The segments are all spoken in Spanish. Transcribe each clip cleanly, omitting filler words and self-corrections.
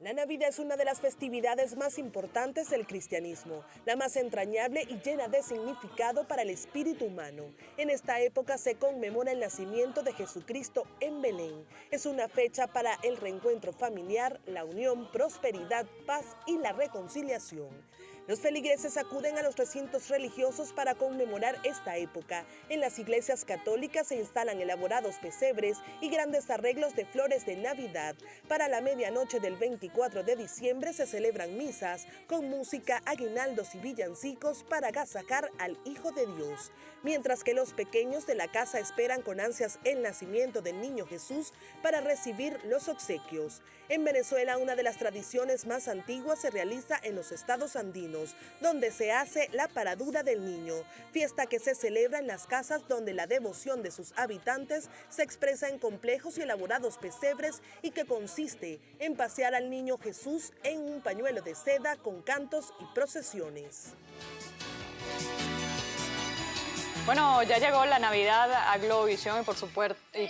La Navidad es una de las festividades más importantes del cristianismo, la más entrañable y llena de significado para el espíritu humano. En esta época se conmemora el nacimiento de Jesucristo en Belén. Es una fecha para el reencuentro familiar, la unión, prosperidad, paz y la reconciliación. Los feligreses acuden a los recintos religiosos para conmemorar esta época. En las iglesias católicas se instalan elaborados pesebres y grandes arreglos de flores de Navidad. Para la medianoche del 24 de diciembre se celebran misas con música, aguinaldos y villancicos para agasajar al Hijo de Dios. Mientras que los pequeños de la casa esperan con ansias el nacimiento del niño Jesús para recibir los obsequios. En Venezuela, una de las tradiciones más antiguas se realiza en los estados andinos, donde se hace la paradura del niño, fiesta que se celebra en las casas donde la devoción de sus habitantes se expresa en complejos y elaborados pesebres y que consiste en pasear al niño Jesús en un pañuelo de seda con cantos y procesiones. Bueno, ya llegó la Navidad a Globovisión y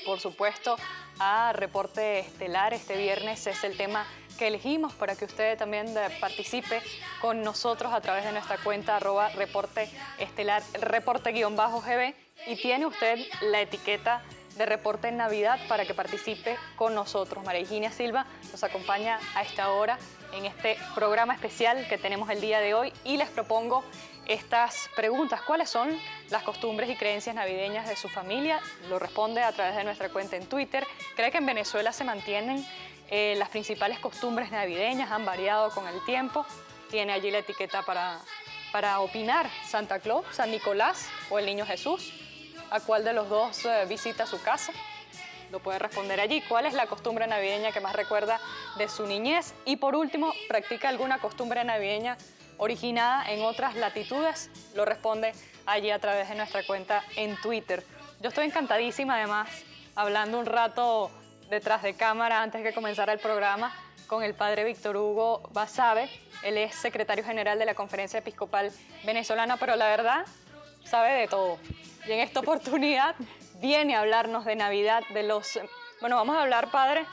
por supuesto a Reporte Estelar. Este viernes es el tema que elegimos para que usted también participe con nosotros a través de nuestra cuenta @Reporte Estelar, reporte_GB, y tiene usted la etiqueta de Reporte en Navidad para que participe con nosotros. María Virginia Silva nos acompaña a esta hora en este programa especial que tenemos el día de hoy y les propongo estas preguntas. ¿Cuáles son las costumbres y creencias navideñas de su familia? Lo responde a través de nuestra cuenta en Twitter. ¿Cree que en Venezuela se mantienen las principales costumbres navideñas? ¿Han variado con el tiempo? Tiene allí la etiqueta para opinar. ¿Santa Claus, San Nicolás o el Niño Jesús? ¿A cuál de los dos visita su casa? Lo puede responder allí. ¿Cuál es la costumbre navideña que más recuerda de su niñez? Y por último, ¿practica alguna costumbre navideña originada en otras latitudes? Lo responde allí a través de nuestra cuenta en Twitter. Yo estoy encantadísima, además, hablando un rato detrás de cámara antes de que comenzara el programa con el padre Víctor Hugo Basabe. Él es secretario general de la Conferencia Episcopal Venezolana, pero la verdad sabe de todo. Y en esta oportunidad viene a hablarnos de Navidad, bueno, vamos a hablar, padre,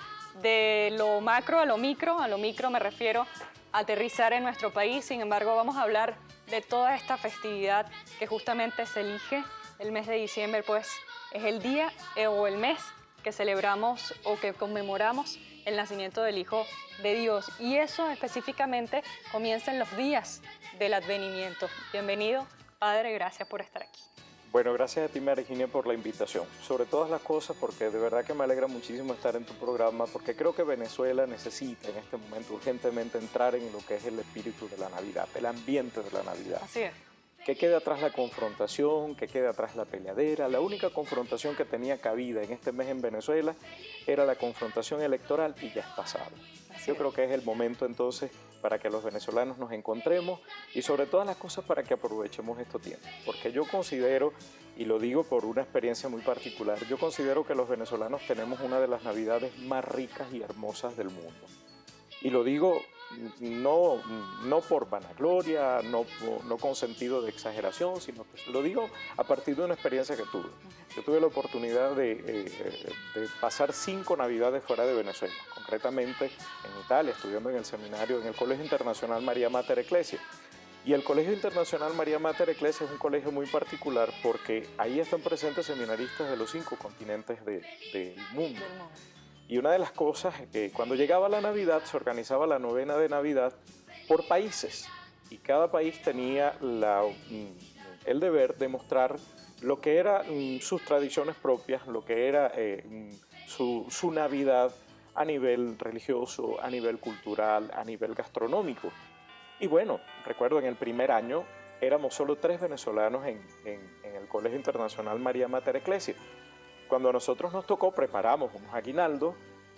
de lo macro a lo micro. A lo micro me refiero a aterrizar en nuestro país. Sin embargo, vamos a hablar de toda esta festividad que justamente se elige el mes de diciembre, pues es el día o el mes que celebramos o que conmemoramos el nacimiento del Hijo de Dios. Y eso específicamente comienza en los días del advenimiento. Bienvenido, padre, gracias por estar aquí. Bueno, gracias a ti, María Virginia, por la invitación. Sobre todas las cosas, porque de verdad que me alegra muchísimo estar en tu programa, porque creo que Venezuela necesita en este momento urgentemente entrar en lo que es el espíritu de la Navidad, el ambiente de la Navidad. Así es. Que quede atrás la confrontación, que quede atrás la peleadera. La única confrontación que tenía cabida en este mes en Venezuela era la confrontación electoral y ya es pasado. Yo creo que es el momento entonces para que los venezolanos nos encontremos y sobre todas las cosas para que aprovechemos estos tiempos. Porque yo considero, y lo digo por una experiencia muy particular, yo considero que los venezolanos tenemos una de las navidades más ricas y hermosas del mundo. Y lo digo no por vanagloria, no con sentido de exageración, sino que lo digo a partir de una experiencia que tuve. Yo tuve la oportunidad de pasar 5 navidades fuera de Venezuela, concretamente en Italia, estudiando en el seminario, en el Colegio Internacional María Mater Ecclesia. Y el Colegio Internacional María Mater Ecclesia es un colegio muy particular porque ahí están presentes seminaristas de los 5 continentes del mundo. Y una de las cosas es que cuando llegaba la Navidad se organizaba la novena de Navidad por países y cada país tenía el deber de mostrar lo que eran sus tradiciones propias, lo que era su Navidad a nivel religioso, a nivel cultural, a nivel gastronómico. Y bueno, recuerdo en el primer año éramos solo 3 venezolanos en el Colegio Internacional María Mater Ecclesia. Cuando a nosotros nos tocó, preparamos unos aguinaldos.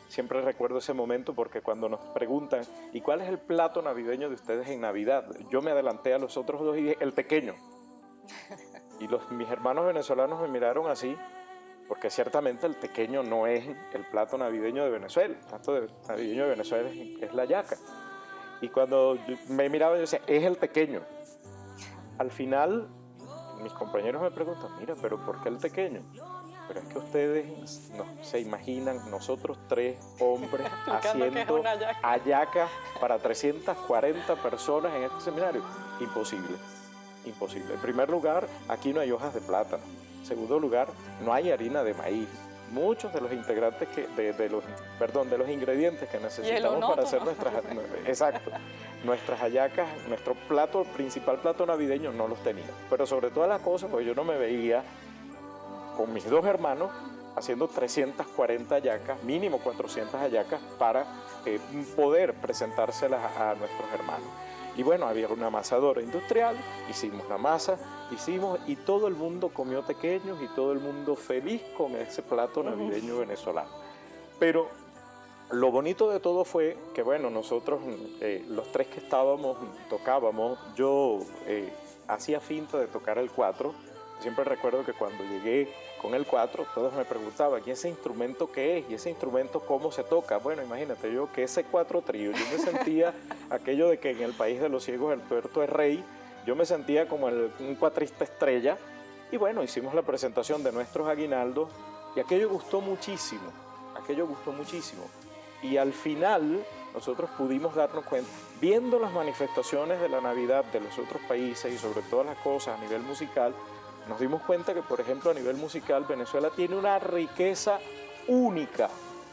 Siempre recuerdo ese momento porque cuando nos preguntan ¿y cuál es el plato navideño de ustedes en Navidad? Yo me adelanté a los otros 2 y dije, el tequeño. Y mis hermanos venezolanos me miraron así, porque ciertamente el tequeño no es el plato navideño de Venezuela. El plato navideño de Venezuela es la yaca. Y cuando me miraban, yo decía, es el tequeño. Al final, mis compañeros me preguntan, mira, pero ¿por qué el tequeño? pero es que ustedes no se imaginan nosotros 3 hombres Explicando qué es haciendo una hallaca. hallacas para 340 personas en este seminario. Imposible, imposible. En primer lugar, aquí no hay hojas de plátano. En segundo lugar, no hay harina de maíz. Muchos de los integrantes de los ingredientes que necesitamos para hacer nuestras hallacas, nuestro principal plato navideño no los tenía. Pero sobre todas las cosas, porque yo no me veía con mis 2 hermanos haciendo 340 hallacas, mínimo 400 hallacas para poder presentárselas a nuestros hermanos. Y bueno, había una amasadora industrial, hicimos la masa, y todo el mundo comió tequeños y todo el mundo feliz con ese plato navideño venezolano. Pero lo bonito de todo fue que, bueno, nosotros, los 3 que estábamos, tocábamos. Yo hacía finta de tocar el 4. Siempre recuerdo que cuando llegué con el 4, todos me preguntaban, ¿y ese instrumento qué es? ¿Y ese instrumento cómo se toca? Bueno, imagínate, yo que ese 4 trío, yo me sentía aquello de que en el país de los ciegos el tuerto es rey, yo me sentía como un cuatrista estrella, y bueno, hicimos la presentación de nuestros aguinaldos, y aquello gustó muchísimo, y al final nosotros pudimos darnos cuenta, viendo las manifestaciones de la Navidad de los otros países, y sobre todas las cosas a nivel musical, nos dimos cuenta que, por ejemplo, a nivel musical, Venezuela tiene una riqueza única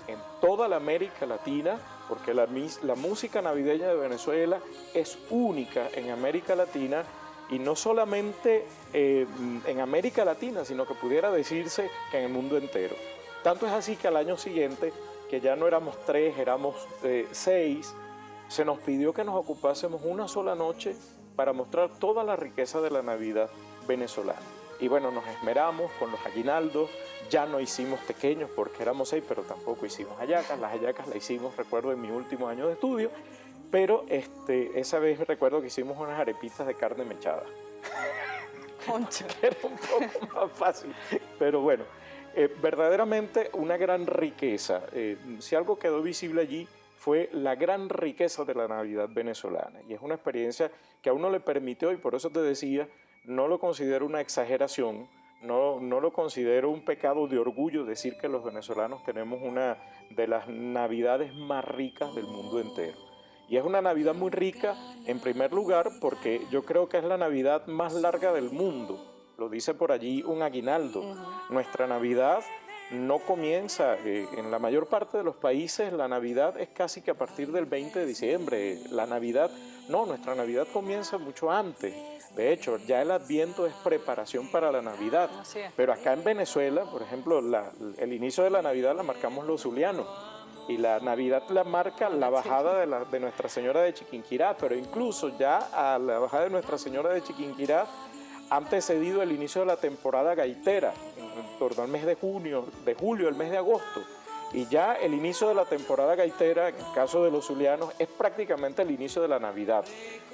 en toda la América Latina, porque la música navideña de Venezuela es única en América Latina, y no solamente en América Latina, sino que pudiera decirse que en el mundo entero. Tanto es así que al año siguiente, que ya no éramos 3, éramos 6, se nos pidió que nos ocupásemos una sola noche para mostrar toda la riqueza de la Navidad venezolana. Y bueno, nos esmeramos con los aguinaldos, ya no hicimos tequeños porque éramos 6, pero tampoco hicimos hallacas. Las hallacas las hicimos, recuerdo, en mi último año de estudio, pero esa vez recuerdo que hicimos unas arepitas de carne mechada. Que era un poco más fácil, pero bueno, verdaderamente una gran riqueza. Si algo quedó visible allí, fue la gran riqueza de la Navidad venezolana, y es una experiencia que a uno le permitió, y por eso te decía, no lo considero una exageración, no lo considero un pecado de orgullo decir que los venezolanos tenemos una de las Navidades más ricas del mundo entero. Y es una Navidad muy rica, en primer lugar, porque yo creo que es la Navidad más larga del mundo. Lo dice por allí un aguinaldo. Nuestra Navidad no comienza, en la mayor parte de los países la Navidad es casi que a partir del 20 de diciembre. Nuestra Navidad comienza mucho antes. De hecho, ya el Adviento es preparación para la Navidad. Pero acá en Venezuela, por ejemplo, el inicio de la Navidad la marcamos los zulianos. Y la Navidad la marca la bajada de Nuestra Señora de Chiquinquirá. Pero incluso ya a la bajada de Nuestra Señora de Chiquinquirá ha antecedido el inicio de la temporada gaitera, en torno al mes de julio, el mes de agosto. Y ya el inicio de la temporada gaitera, en el caso de los zulianos, es prácticamente el inicio de la Navidad.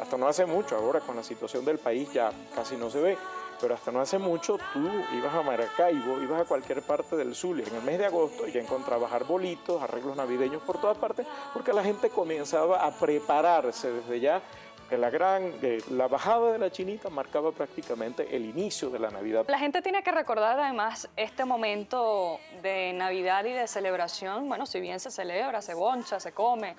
Hasta no hace mucho, ahora con la situación del país ya casi no se ve, pero hasta no hace mucho tú ibas a Maracaibo, ibas a cualquier parte del Zulia en el mes de agosto y ya encontrabas arbolitos, arreglos navideños por todas partes, porque la gente comenzaba a prepararse desde ya. Que la bajada de la Chinita marcaba prácticamente el inicio de la Navidad. La gente tiene que recordar además este momento de Navidad y de celebración. Bueno, si bien se celebra, se boncha, se come,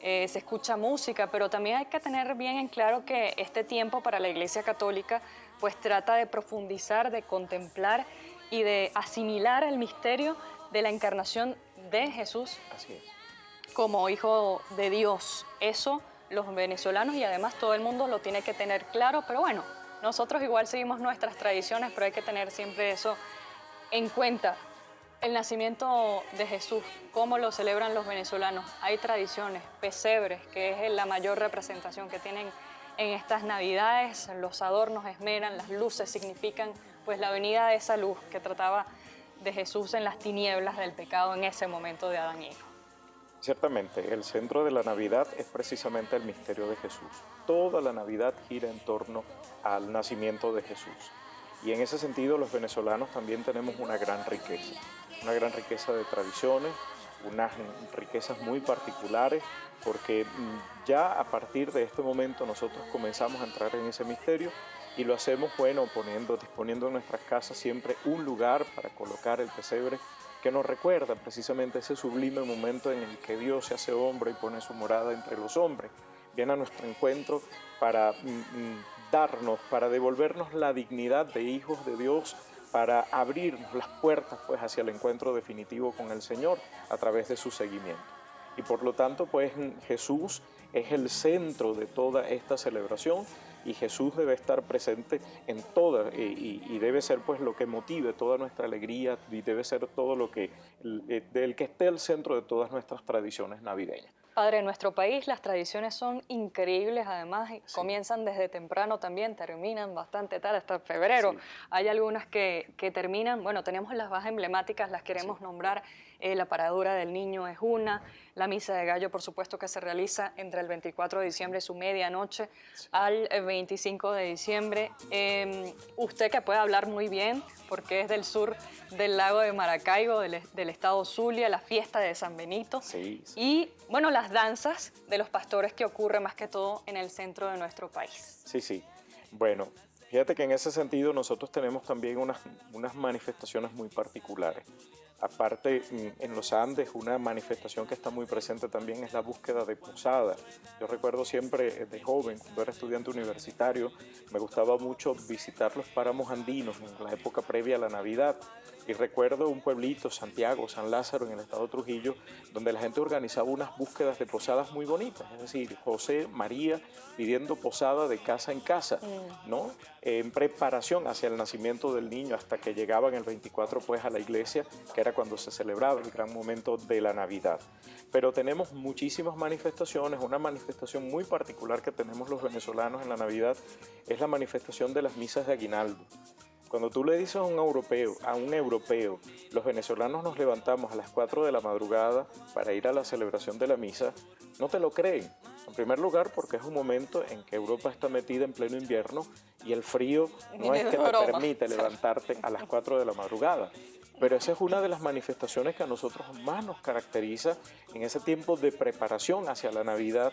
se escucha música, pero también hay que tener bien en claro que este tiempo para la Iglesia Católica pues trata de profundizar, de contemplar y de asimilar el misterio de la encarnación de Jesús. Así es. Como Hijo de Dios. Eso los venezolanos y además todo el mundo lo tiene que tener claro, pero bueno, nosotros igual seguimos nuestras tradiciones, pero hay que tener siempre eso en cuenta. El nacimiento de Jesús, cómo lo celebran los venezolanos. Hay tradiciones, pesebres, que es la mayor representación que tienen en estas Navidades. Los adornos esmeran, las luces significan pues la venida de esa luz que trataba de Jesús en las tinieblas del pecado en ese momento de Adán y Eva. Ciertamente, el centro de la Navidad es precisamente el misterio de Jesús. Toda la Navidad gira en torno al nacimiento de Jesús. Y en ese sentido los venezolanos también tenemos una gran riqueza de tradiciones, unas riquezas muy particulares, porque ya a partir de este momento nosotros comenzamos a entrar en ese misterio Y lo hacemos, bueno, disponiendo en nuestras casas siempre un lugar para colocar el pesebre que nos recuerda precisamente ese sublime momento en el que Dios se hace hombre y pone su morada entre los hombres. Viene a nuestro encuentro para para devolvernos la dignidad de hijos de Dios, para abrirnos las puertas pues hacia el encuentro definitivo con el Señor a través de su seguimiento. Y por lo tanto pues Jesús es el centro de toda esta celebración y Jesús debe estar presente en toda y debe ser pues lo que motive toda nuestra alegría y debe ser todo lo que del que esté al centro de todas nuestras tradiciones navideñas. Padre, en nuestro país las tradiciones son increíbles, además Sí. comienzan desde temprano también, terminan bastante tarde, hasta febrero. Sí. Hay algunas que terminan, bueno, tenemos las más emblemáticas, las queremos nombrar, la paradura del niño es una, la misa de gallo, por supuesto, que se realiza entre el 24 de diciembre, su medianoche, al 25 de diciembre. Usted que puede hablar muy bien, porque es del sur del lago de Maracaibo, del estado Zulia, la fiesta de San Benito. Sí, sí. Y, bueno, las danzas de los pastores que ocurre más que todo en el centro de nuestro país. Sí, sí. Bueno, fíjate que en ese sentido nosotros tenemos también unas manifestaciones muy particulares. Aparte, en los Andes, una manifestación que está muy presente también es la búsqueda de posadas. Yo recuerdo siempre de joven, cuando era estudiante universitario, me gustaba mucho visitar los páramos andinos en la época previa a la Navidad. Y recuerdo un pueblito, Santiago, San Lázaro, en el estado de Trujillo, donde la gente organizaba unas búsquedas de posadas muy bonitas. Es decir, José, María, pidiendo posada de casa en casa, ¿no? En preparación hacia el nacimiento del niño hasta que llegaban el 24 pues a la iglesia, que era cuando se celebraba el gran momento de la Navidad. Pero tenemos muchísimas manifestaciones. Una manifestación muy particular que tenemos los venezolanos en la Navidad es la manifestación de las misas de aguinaldo. Cuando tú le dices a un europeo, los venezolanos nos levantamos a las 4 de la madrugada para ir a la celebración de la misa, no te lo creen. En primer lugar, porque es un momento en que Europa está metida en pleno invierno y el frío no es que te permite levantarte a las 4 de la madrugada. Pero esa es una de las manifestaciones que a nosotros más nos caracteriza en ese tiempo de preparación hacia la Navidad,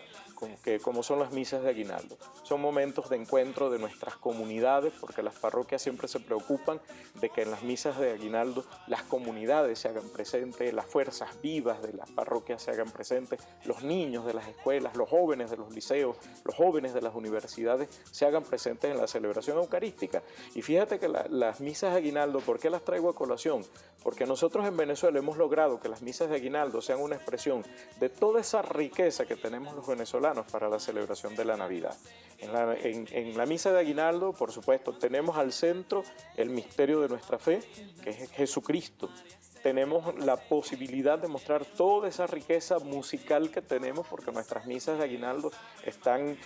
como son las misas de aguinaldo. Son momentos de encuentro de nuestras comunidades, porque las parroquias siempre se preocupan de que en las misas de aguinaldo las comunidades se hagan presentes, las fuerzas vivas de las parroquias se hagan presentes, los niños de las escuelas, los jóvenes de los liceos, los jóvenes de las universidades se hagan presentes en la celebración eucarística. Y fíjate que las misas de aguinaldo, ¿por qué las traigo a colación? Porque nosotros en Venezuela hemos logrado que las misas de aguinaldo sean una expresión de toda esa riqueza que tenemos los venezolanos para la celebración de la Navidad. En la misa de aguinaldo, por supuesto, tenemos al centro el misterio de nuestra fe, que es Jesucristo. Tenemos la posibilidad de mostrar toda esa riqueza musical que tenemos, porque nuestras misas de aguinaldo están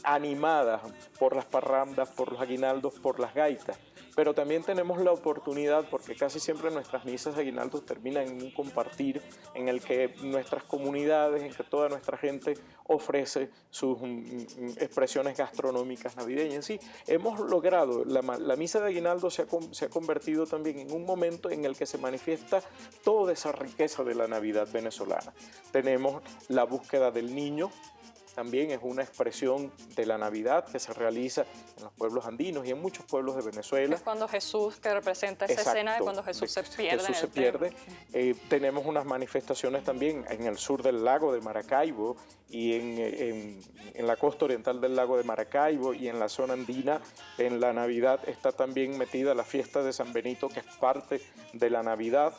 animadas por las parrandas, por los aguinaldos, por las gaitas. Pero también tenemos la oportunidad, porque casi siempre nuestras misas de aguinaldo terminan en un compartir en el que nuestras comunidades, en que toda nuestra gente ofrece sus expresiones gastronómicas navideñas. Sí, hemos logrado, la misa de aguinaldo se ha convertido también en un momento en el que se manifiesta toda esa riqueza de la Navidad venezolana. Tenemos la búsqueda del niño. También es una expresión de la Navidad que se realiza en los pueblos andinos y en muchos pueblos de Venezuela. Es cuando Jesús, que representa esa escena de cuando Jesús se pierde. Jesús se pierde. Tenemos unas manifestaciones también en el sur del lago de Maracaibo y en la costa oriental del lago de Maracaibo y en la zona andina. En la Navidad está también metida la fiesta de San Benito, que es parte de la Navidad.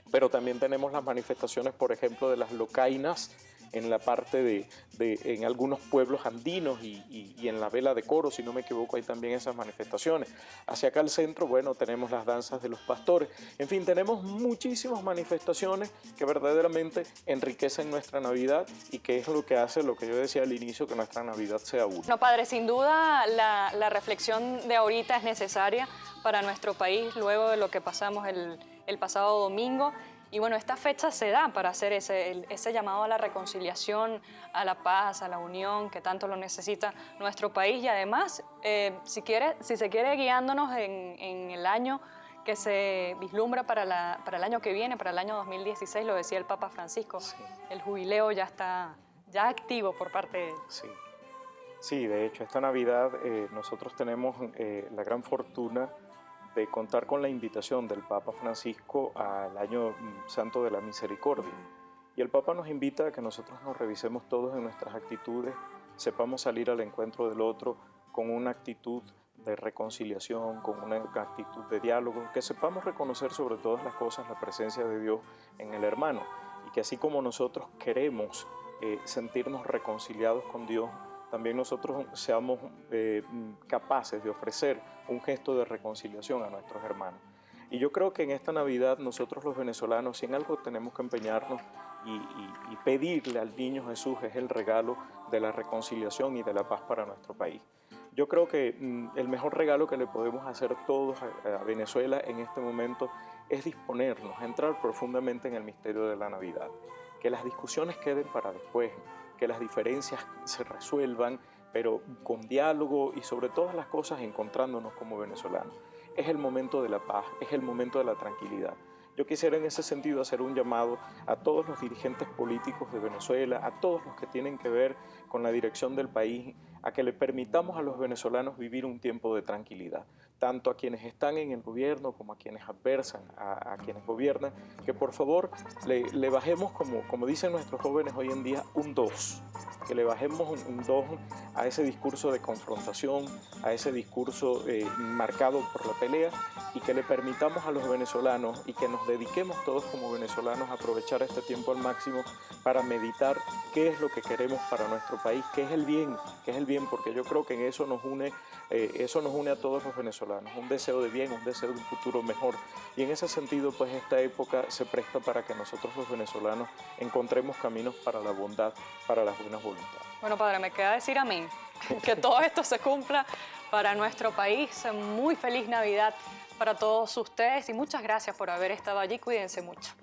Pero también tenemos las manifestaciones, por ejemplo, de las locainas, en la parte en algunos pueblos andinos y en la vela de coro, si no me equivoco, hay también esas manifestaciones. Hacia acá al centro, bueno, tenemos las danzas de los pastores. En fin, tenemos muchísimas manifestaciones que verdaderamente enriquecen nuestra Navidad y que es lo que hace, lo que yo decía al inicio, que nuestra Navidad sea una. No, padre, sin duda la reflexión de ahorita es necesaria para nuestro país luego de lo que pasamos el pasado domingo. Y bueno, esta fecha se da para hacer ese llamado a la reconciliación, a la paz, a la unión, que tanto lo necesita nuestro país. Y además, si se quiere guiándonos en el año que se vislumbra para el año que viene, para el año 2016, lo decía el Papa Francisco, sí. El jubileo ya está activo por parte de él. Sí. Sí, de hecho, esta Navidad nosotros tenemos la gran fortuna de contar con la invitación del Papa Francisco al Año Santo de la Misericordia. Y el Papa nos invita a que nosotros nos revisemos todos en nuestras actitudes, sepamos salir al encuentro del otro con una actitud de reconciliación, con una actitud de diálogo, que sepamos reconocer sobre todas las cosas la presencia de Dios en el hermano y que así como nosotros queremos sentirnos reconciliados con Dios, también nosotros seamos capaces de ofrecer un gesto de reconciliación a nuestros hermanos. Y yo creo que en esta Navidad nosotros los venezolanos, si en algo tenemos que empeñarnos y pedirle al niño Jesús, es el regalo de la reconciliación y de la paz para nuestro país. Yo creo que el mejor regalo que le podemos hacer todos a Venezuela en este momento es disponernos a entrar profundamente en el misterio de la Navidad. Que las discusiones queden para después, que las diferencias se resuelvan, pero con diálogo y sobre todas las cosas encontrándonos como venezolanos. Es el momento de la paz, es el momento de la tranquilidad. Yo quisiera en ese sentido hacer un llamado a todos los dirigentes políticos de Venezuela, a todos los que tienen que ver con la dirección del país, a que le permitamos a los venezolanos vivir un tiempo de tranquilidad, tanto a quienes están en el gobierno como a quienes adversan a quienes gobiernan, que por favor le bajemos, como dicen nuestros jóvenes hoy en día, un 2, que le bajemos un 2 a ese discurso de confrontación, a ese discurso marcado por la pelea, y que le permitamos a los venezolanos y que nos dediquemos todos como venezolanos a aprovechar este tiempo al máximo para meditar qué es lo que queremos para nuestro país, qué es el bien, porque yo creo que en eso nos une a todos los venezolanos, un deseo de bien, un deseo de un futuro mejor. Y en ese sentido, pues esta época se presta para que nosotros los venezolanos encontremos caminos para la bondad, para las buenas voluntades. Bueno, padre, me queda decir amén, que todo esto se cumpla para nuestro país. Muy feliz Navidad para todos ustedes y muchas gracias por haber estado allí. Cuídense mucho.